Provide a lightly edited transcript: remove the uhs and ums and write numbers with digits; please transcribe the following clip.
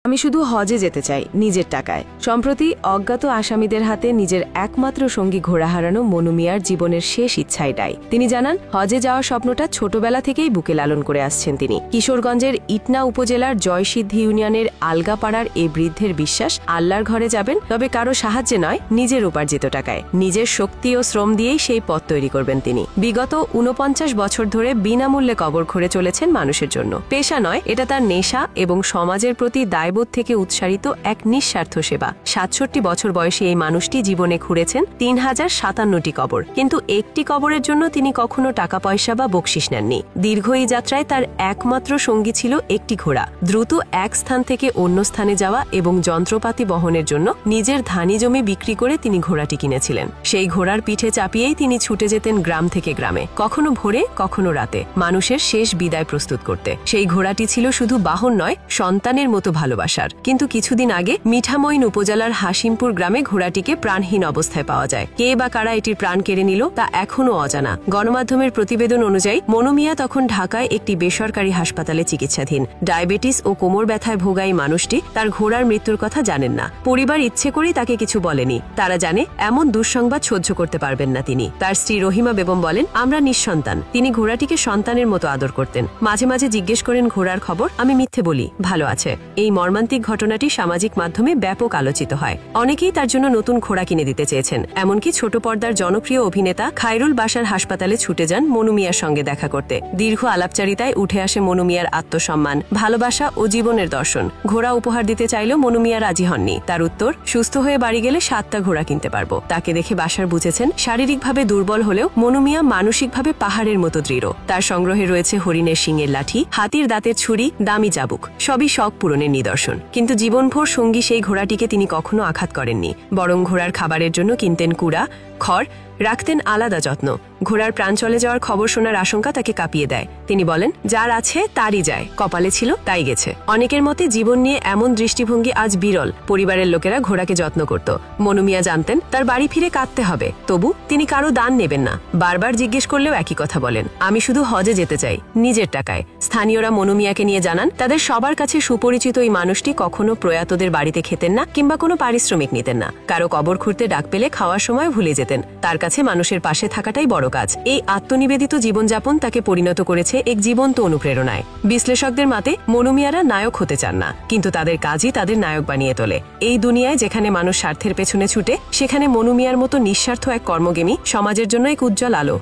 আমি শুধু হজে যেতে চাই নিজের টাকায়। সম্প্রতি অজ্ঞাত আসামিদের হাতে নিজের একমাত্র সঙ্গী ঘোড়া হারানো মনু মিয়ার জীবনের শেষ ইচ্ছা এটাই। তিনি জানান, হজে যাওয়ার স্বপ্নটা ছোটবেলা থেকেই বুকে লালন করে আসছেন তিনি। কিশোরগঞ্জের ইটনা উপজেলার জয়সিদ্ধি ইউনিয়নের আলগাপাড়ার এই বৃদ্ধের বিশ্বাস, আল্লাহর ঘরে যাবেন, তবে কারো সাহায্যে নয়, নিজের উপার্জিত টাকায়। নিজের শক্তি ও শ্রম দিয়েই সেই পথ তৈরি করবেন তিনি। বিগত ৪৯ বছর ধরে বিনামূল্যে কবর খুঁড়ে চলেছেন মানুষের জন্য। পেশা নয়, এটা তার নেশা এবং সমাজের প্রতি দায়বোধ থেকে উৎসারিত এক নিঃস্বার্থ সেবা। ৬৭ বছর বয়সী এই মানুষটি জীবনে খুঁড়েছেন ৩,০৫৭টি কবর, কিন্তু একটি কবরের জন্য তিনি কখনো টাকা পয়সা বা বকশিস নেননি। দীর্ঘ এই যাত্রায় তার একমাত্র সঙ্গী ছিল একটি ঘোড়া। দ্রুত এক স্থান থেকে অন্য স্থানে যাওয়া এবং যন্ত্রপাতি বহনের জন্য নিজের ধানি জমি বিক্রি করে তিনি ঘোড়াটি কিনেছিলেন। সেই ঘোড়ার পিঠে চাপিয়েই তিনি ছুটে যেতেন গ্রাম থেকে গ্রামে, কখনো ভোরে কখনো রাতে, মানুষের শেষ বিদায় প্রস্তুত করতে। সেই ঘোড়াটি ছিল শুধু বাহন নয়, সন্তানের মতো ভালোবাসার। কিন্তু কিছুদিন আগে মিঠামইন উপজেলার হাসিমপুর গ্রামে ঘোড়াটিকে প্রাণহীন অবস্থায় পাওয়া যায়। কে বা কারা এটির প্রাণ কেড়ে নিল তা এখনও অজানা। গণমাধ্যমের প্রতিবেদন অনুযায়ী মনু মিয়া তখন ঢাকায় একটি বেসরকারি হাসপাতালে চিকিৎসাধীন। ডায়াবেটিস ও কোমর ব্যথায় ভোগা এই মানুষটি তার ঘোড়ার মৃত্যুর কথা জানেন না। পরিবার ইচ্ছে করেই তাকে কিছু বলেনি। তারা জানে এমন দুঃসংবাদ সহ্য করতে পারবেন না তিনি। তার স্ত্রী রহিমা বেগম বলেন, আমরা নিঃসন্তান। তিনি ঘোড়াটিকে সন্তানের মতো আদর করতেন। মাঝে মাঝে জিজ্ঞেস করেন ঘোড়ার খবর। আমি মিথ্যে বলি, ভালো আছে। এই মর্মান্তিক ঘটনাটি সামাজিক মাধ্যমে ব্যাপক আলোচিত হয়। অনেকেই তার জন্য নতুন ঘোড়া কিনে দিতে চেয়েছেন। এমনকি ছোট পর্দার জনপ্রিয় অভিনেতা খায়রুল বাশার হাসপাতালে ছুটে যান মনু মিয়ার সঙ্গে দেখা করতে। দীর্ঘ আলাপচারিতায় উঠে আসে মনু মিয়ার আত্মসম্মান, ভালোবাসা ও জীবনের দর্শন। ঘোড়া উপহার দিতে চাইলেও মনু মিয়া রাজি হননি। তার উত্তর, সুস্থ হয়ে বাড়ি গেলে 7টা ঘোড়া কিনতে পারবো। তাকে দেখে বাশার বুঝেছেন শারীরিকভাবে দুর্বল হলেও মনু মিয়া মানসিকভাবে পাহাড়ের মতো দৃঢ়। তার সংগ্রহে রয়েছে হরিণের শিঙের লাঠি, হাতির দাঁতের ছুরি, দামি চাবুক, সবই শখ পূরণের নিদর্শন। কিন্তু জীবনভর সঙ্গী সেই ঘোড়াটিকে তিনি কখনো আঘাত করেননি। বরং ঘোড়ার খাবারের জন্য কিনতেন কুড়া, খড়, রাখতেন আলাদা যত্ন। ঘোড়ার প্রাণ চলে যাওয়ার খবর শোনার আশঙ্কা তাকে কাঁপিয়ে দেয়। তিনি বলেন, যার আছে তারই যায়, কপালে ছিল তাই গেছে। অনেকের মতে জীবন নিয়ে এমন দৃষ্টিভঙ্গি আজ বিরল। পরিবারের লোকেরা ঘোড়াকে যত্ন করত। মনু মিয়া জানতেন তার বাড়ি ফিরে কাঁদতে হবে, তবু তিনি কারো দান নেবেন না। বারবার জিজ্ঞেস করলেও একই কথা বলেন, আমি শুধু হজে যেতে চাই নিজের টাকায়। স্থানীয়রা মনু মিয়াকে নিয়ে জানান, তাদের সবার কাছে সুপরিচিত এই মানুষটি কখনো প্রয়াতদের বাড়িতে খেতেন না কিংবা কোনো পারিশ্রমিক নিতেন না। কারো কবর খুঁড়তে ডাক পেলে খাওয়ার সময় ভুলে যেতেন। তার কাছে মানুষের পাশে থাকাটাই বড় কাজ। এই আত্মনিবেদিত জীবনযাপন তাকে পরিণত করেছে এক জীবন্ত অনুপ্রেরণায়। বিশ্লেষকদের মতে মনু মিয়ারা নায়ক হতে চান না, কিন্তু তাদের কাজই তাদের নায়ক বানিয়ে তোলে। এই দুনিয়ায় যেখানে মানুষ স্বার্থের পেছনে ছুটে, সেখানে মনু মিয়ার মতো নিঃস্বার্থ এক কর্মগেমী সমাজের জন্য এক উজ্জ্বল আলো।